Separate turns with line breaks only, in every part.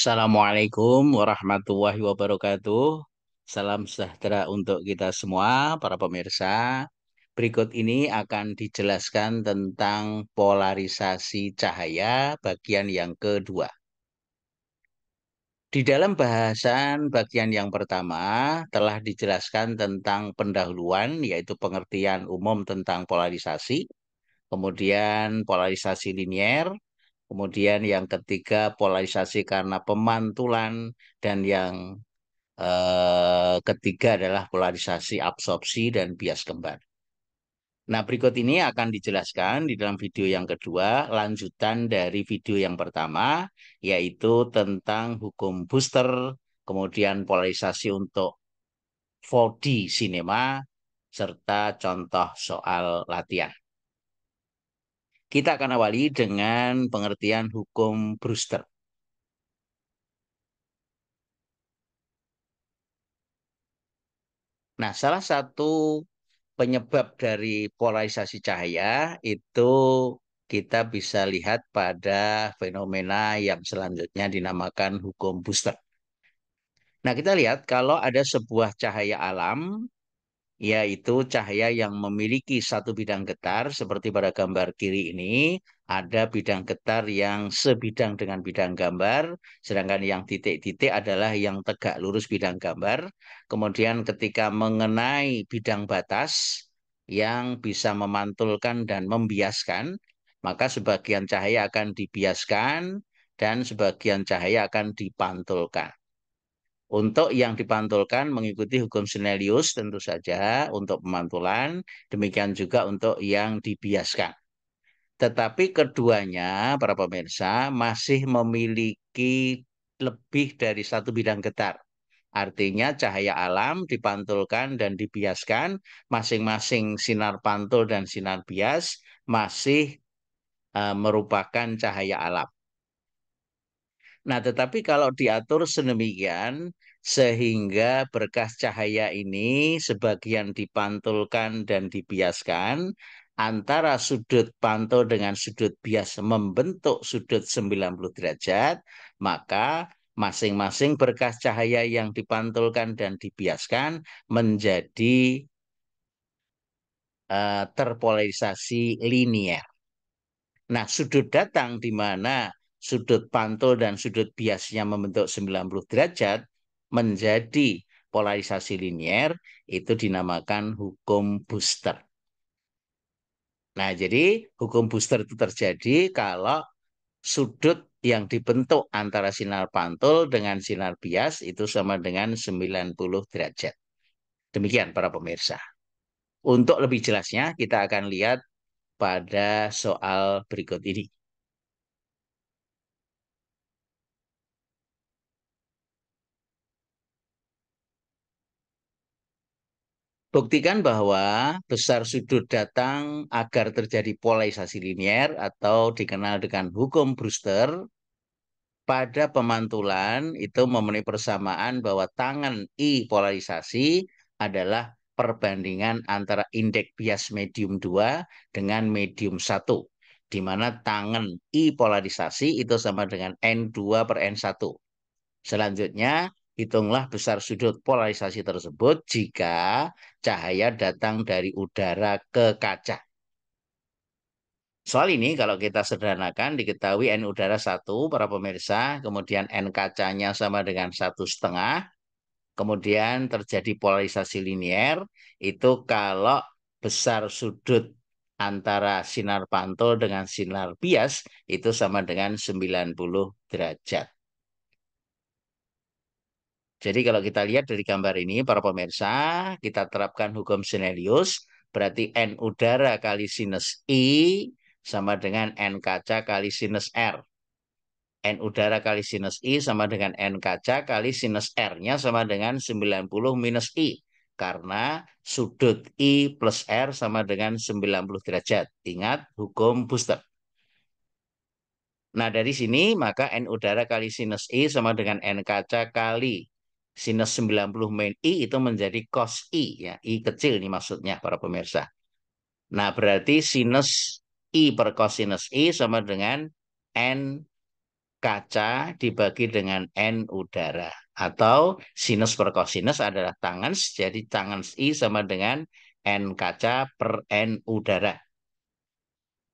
Assalamualaikum warahmatullahi wabarakatuh. Salam sejahtera untuk kita semua, para pemirsa. Berikut ini akan dijelaskan tentang polarisasi cahaya bagian yang kedua. Di dalam bahasan bagian yang pertama telah dijelaskan tentang pendahuluan, yaitu pengertian umum tentang polarisasi, kemudian polarisasi linier, kemudian yang ketiga polarisasi karena pemantulan, dan yang ketiga adalah polarisasi absorpsi dan bias kembar. Nah, berikut ini akan dijelaskan di dalam video yang kedua, lanjutan dari video yang pertama, yaitu tentang hukum Booster, kemudian polarisasi untuk 4D sinema, serta contoh soal latihan. Kita akan awali dengan pengertian hukum Brewster. Nah, salah satu penyebab dari polarisasi cahaya itu kita bisa lihat pada fenomena yang selanjutnya dinamakan hukum Booster. Nah, kita lihat kalau ada sebuah cahaya alam, yaitu cahaya yang memiliki satu bidang getar, seperti pada gambar kiri ini, ada bidang getar yang sebidang dengan bidang gambar, sedangkan yang titik-titik adalah yang tegak lurus bidang gambar. Kemudian ketika mengenai bidang batas yang bisa memantulkan dan membiaskan, maka sebagian cahaya akan dibiaskan dan sebagian cahaya akan dipantulkan. Untuk yang dipantulkan mengikuti hukum Snellius tentu saja untuk pemantulan, demikian juga untuk yang dibiaskan. Tetapi keduanya, para pemirsa, masih memiliki lebih dari satu bidang getar. Artinya cahaya alam dipantulkan dan dibiaskan, masing-masing sinar pantul dan sinar bias masih merupakan cahaya alam. Nah, tetapi kalau diatur sedemikian sehingga berkas cahaya ini sebagian dipantulkan dan dibiaskan, antara sudut pantul dengan sudut bias membentuk sudut 90 derajat, maka masing-masing berkas cahaya yang dipantulkan dan dibiaskan menjadi terpolarisasi linier. Nah, sudut datang di mana sudut pantul dan sudut biasnya membentuk 90 derajat menjadi polarisasi linier, itu dinamakan hukum Booster. Nah, jadi hukum Booster itu terjadi kalau sudut yang dibentuk antara sinar pantul dengan sinar bias itu sama dengan 90 derajat. Demikian para pemirsa. Untuk lebih jelasnya, kita akan lihat pada soal berikut ini. Buktikan bahwa besar sudut datang agar terjadi polarisasi linier atau dikenal dengan hukum Brewster. Pada pemantulan itu memenuhi persamaan bahwa tangan I polarisasi adalah perbandingan antara indeks bias medium 2 dengan medium 1, di mana tangan I polarisasi itu sama dengan N2/N1. Selanjutnya, hitunglah besar sudut polarisasi tersebut jika cahaya datang dari udara ke kaca. Soal ini kalau kita sederhanakan diketahui N udara 1 para pemirsa, kemudian N kacanya sama dengan 1,5, kemudian terjadi polarisasi linier, itu kalau besar sudut antara sinar pantul dengan sinar bias itu sama dengan 90 derajat. Jadi kalau kita lihat dari gambar ini, para pemirsa, kita terapkan hukum Snellius, berarti N udara kali sinus I sama dengan N kaca kali sinus R. N udara kali sinus I sama dengan N kaca kali sinus R-nya sama dengan 90 minus I. Karena sudut I plus R sama dengan 90 derajat. Ingat hukum Booster. Nah, dari sini maka N udara kali sinus I sama dengan N kaca kali sinus 90 min I itu menjadi cos I. Ya, I kecil ini maksudnya para pemirsa. Nah, berarti sinus I per cosinus I sama dengan N kaca dibagi dengan N udara. Atau sinus per kosinus adalah tangens, jadi tangens I sama dengan N kaca per N udara.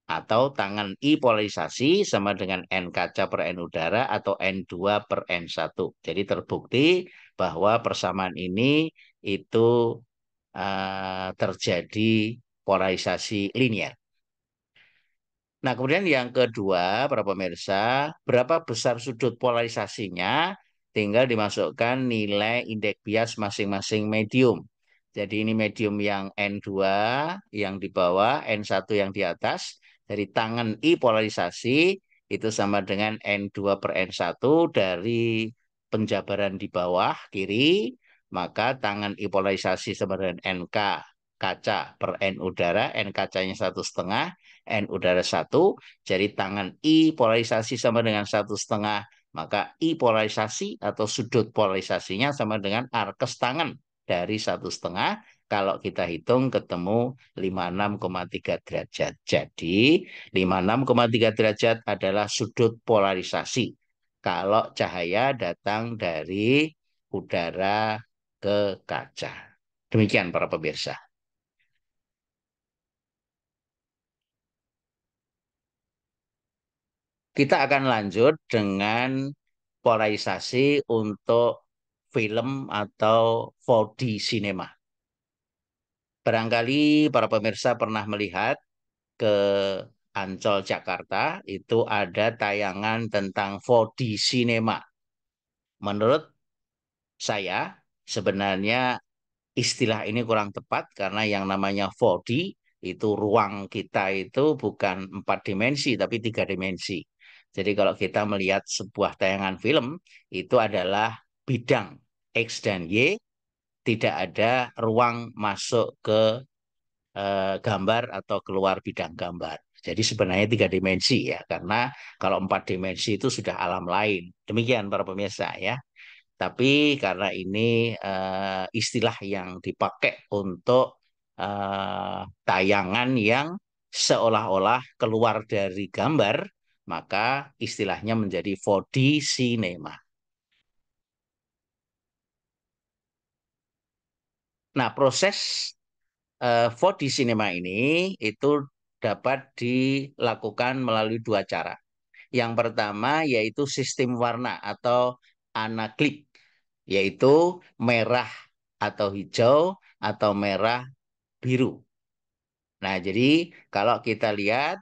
Atau tangan I polarisasi sama dengan N kaca per N udara atau N2 per N1. Jadi terbukti bahwa persamaan ini itu terjadi polarisasi linear. Nah, kemudian yang kedua, para pemirsa, berapa besar sudut polarisasinya tinggal dimasukkan nilai indeks bias masing-masing medium. Jadi ini medium yang N2 yang di bawah, N1 yang di atas. Dari tangan I polarisasi itu sama dengan N2 per N1 dari penjabaran di bawah kiri, maka tangan I polarisasi sama dengan NK kaca per N udara, N kacanya 1,5, N udara 1, jadi tangan I polarisasi sama dengan 1,5, maka I polarisasi atau sudut polarisasinya sama dengan arkes tangan dari 1,5. Kalau kita hitung ketemu 56,3 derajat. Jadi 56,3 derajat adalah sudut polarisasi. Kalau cahaya datang dari udara ke kaca. Demikian para pemirsa. Kita akan lanjut dengan polarisasi untuk film atau 4D cinema. Barangkali para pemirsa pernah melihat ke Ancol, Jakarta, itu ada tayangan tentang 4D cinema. Menurut saya, sebenarnya istilah ini kurang tepat karena yang namanya 4D itu ruang kita itu bukan 4 dimensi tapi 3 dimensi. Jadi kalau kita melihat sebuah tayangan film itu adalah bidang X dan Y, tidak ada ruang masuk ke gambar atau keluar bidang gambar. Jadi sebenarnya 3 dimensi ya, karena kalau 4 dimensi itu sudah alam lain. Demikian para pemirsa ya. Tapi karena ini istilah yang dipakai untuk tayangan yang seolah-olah keluar dari gambar, maka istilahnya menjadi 4D cinema. Nah, proses 4D cinema ini itu dapat dilakukan melalui dua cara. Yang pertama yaitu sistem warna atau anaklik, yaitu merah atau hijau atau merah biru. Nah, jadi kalau kita lihat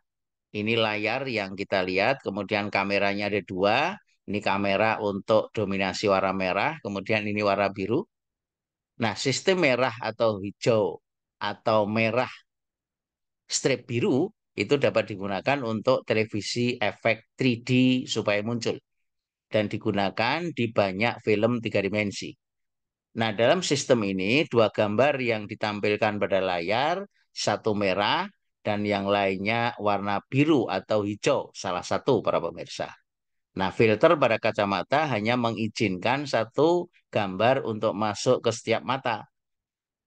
ini layar yang kita lihat, kemudian kameranya ada dua. Ini kamera untuk dominasi warna merah, kemudian ini warna biru. Nah, sistem merah atau hijau atau merah strip biru itu dapat digunakan untuk televisi efek 3D supaya muncul dan digunakan di banyak film 3 dimensi. Nah, dalam sistem ini dua gambar yang ditampilkan pada layar, satu merah dan yang lainnya warna biru atau hijau, salah satu para pemirsa. Nah, filter pada kacamata hanya mengizinkan satu gambar untuk masuk ke setiap mata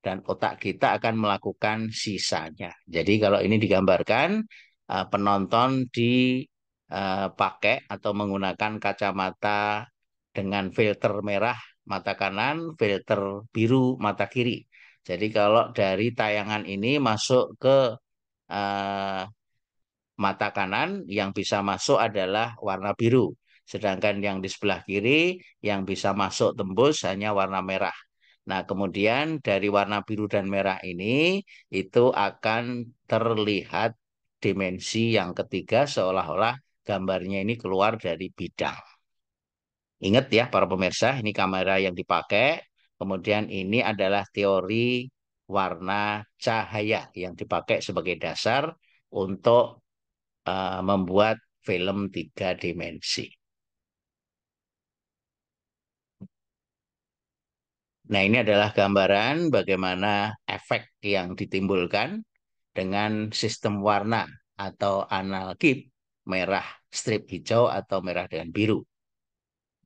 dan otak kita akan melakukan sisanya. Jadi kalau ini digambarkan, penonton dipakai atau menggunakan kacamata dengan filter merah mata kanan, filter biru mata kiri. Jadi kalau dari tayangan ini masuk ke eh, mata kanan, yang bisa masuk adalah warna biru. Sedangkan yang di sebelah kiri yang bisa masuk tembus hanya warna merah. Nah, kemudian dari warna biru dan merah ini itu akan terlihat dimensi yang ketiga seolah-olah gambarnya ini keluar dari bidang. Ingat ya para pemirsa, ini kamera yang dipakai. Kemudian ini adalah teori warna cahaya yang dipakai sebagai dasar untuk membuat film 3 dimensi. Nah, ini adalah gambaran bagaimana efek yang ditimbulkan dengan sistem warna atau analgib merah strip hijau atau merah dengan biru.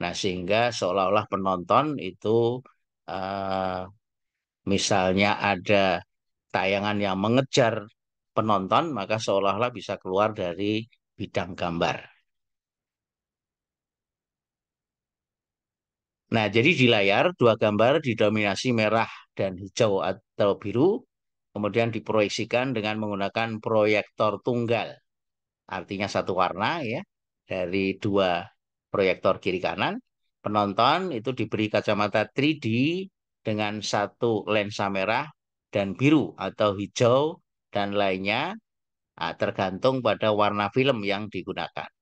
Nah, sehingga seolah-olah penonton itu eh, misalnya ada tayangan yang mengejar penonton, maka seolah-olah bisa keluar dari bidang gambar. Nah, jadi di layar dua gambar didominasi merah dan hijau atau biru, kemudian diproyeksikan dengan menggunakan proyektor tunggal. Artinya satu warna ya, dari dua proyektor kiri kanan. Penonton itu diberi kacamata 3D dengan satu lensa merah dan biru atau hijau dan lainnya, tergantung pada warna film yang digunakan.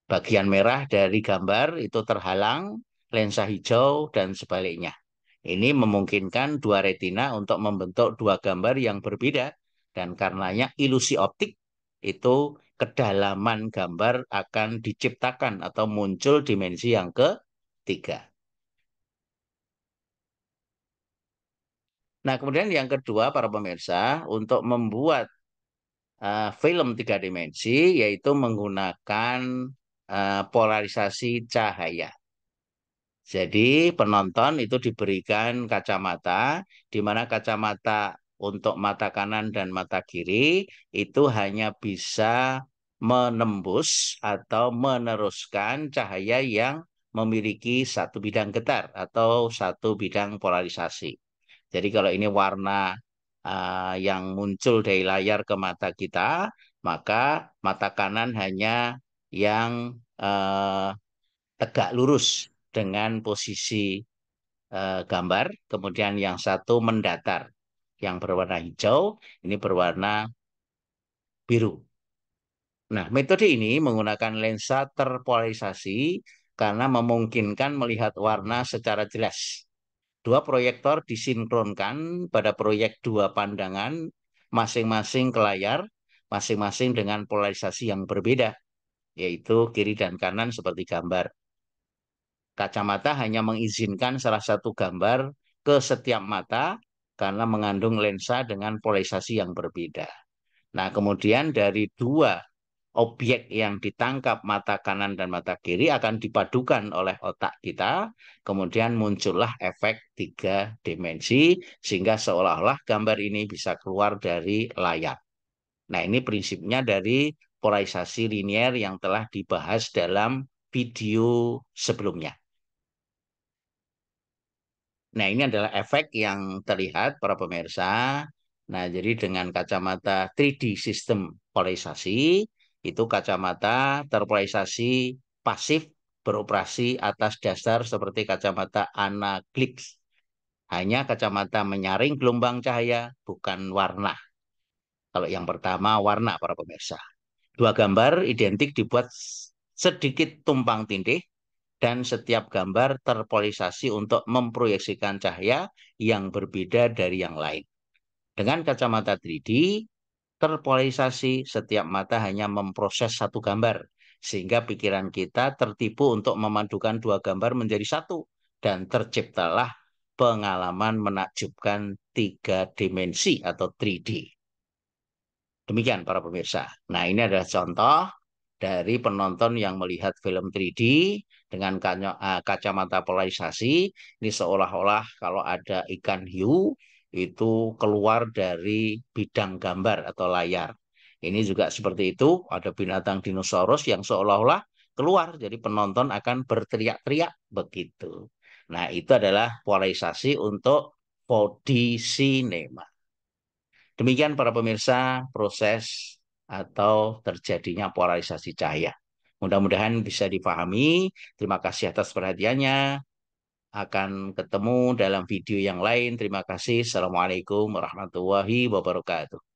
Bagian merah dari gambar itu terhalang lensa hijau dan sebaliknya. Ini memungkinkan dua retina untuk membentuk dua gambar yang berbeda dan karenanya ilusi optik itu kedalaman gambar akan diciptakan atau muncul dimensi yang ketiga. Nah, kemudian yang kedua para pemirsa untuk membuat film tiga dimensi yaitu menggunakan polarisasi cahaya. Jadi penonton itu diberikan kacamata, di mana kacamata untuk mata kanan dan mata kiri itu hanya bisa menembus atau meneruskan cahaya yang memiliki satu bidang getar atau satu bidang polarisasi. Jadi kalau ini warna yang muncul dari layar ke mata kita, maka mata kanan hanya yang tegak lurus dengan posisi gambar, kemudian yang satu mendatar, yang berwarna hijau, ini berwarna biru. Nah, metode ini menggunakan lensa terpolarisasi karena memungkinkan melihat warna secara jelas. Dua proyektor disinkronkan pada proyek dua pandangan masing-masing ke layar, masing-masing dengan polarisasi yang berbeda, yaitu kiri dan kanan seperti gambar. Kacamata hanya mengizinkan salah satu gambar ke setiap mata karena mengandung lensa dengan polarisasi yang berbeda. Nah, kemudian dari dua objek yang ditangkap mata kanan dan mata kiri akan dipadukan oleh otak kita, kemudian muncullah efek tiga dimensi, sehingga seolah-olah gambar ini bisa keluar dari layar. Nah, ini prinsipnya dari polarisasi linier yang telah dibahas dalam video sebelumnya. Nah, ini adalah efek yang terlihat para pemirsa. Nah, jadi dengan kacamata 3D sistem polarisasi, itu kacamata terpolarisasi pasif beroperasi atas dasar seperti kacamata anaglyph. Hanya kacamata menyaring gelombang cahaya, bukan warna. Kalau yang pertama warna para pemirsa. Dua gambar identik dibuat sedikit tumpang tindih dan setiap gambar terpolarisasi untuk memproyeksikan cahaya yang berbeda dari yang lain. Dengan kacamata 3D, terpolarisasi setiap mata hanya memproses satu gambar, sehingga pikiran kita tertipu untuk memadukan dua gambar menjadi satu, dan terciptalah pengalaman menakjubkan tiga dimensi atau 3D. Demikian para pemirsa. Nah, ini adalah contoh dari penonton yang melihat film 3D dengan kacamata polarisasi. Ini seolah-olah kalau ada ikan hiu itu keluar dari bidang gambar atau layar. Ini juga seperti itu, ada binatang dinosaurus yang seolah-olah keluar, jadi penonton akan berteriak-teriak begitu. Nah, itu adalah polarisasi untuk 4D cinema. Demikian para pemirsa proses atau terjadinya polarisasi cahaya. Mudah-mudahan bisa dipahami. Terima kasih atas perhatiannya. Akan ketemu dalam video yang lain. Terima kasih. Assalamualaikum warahmatullahi wabarakatuh.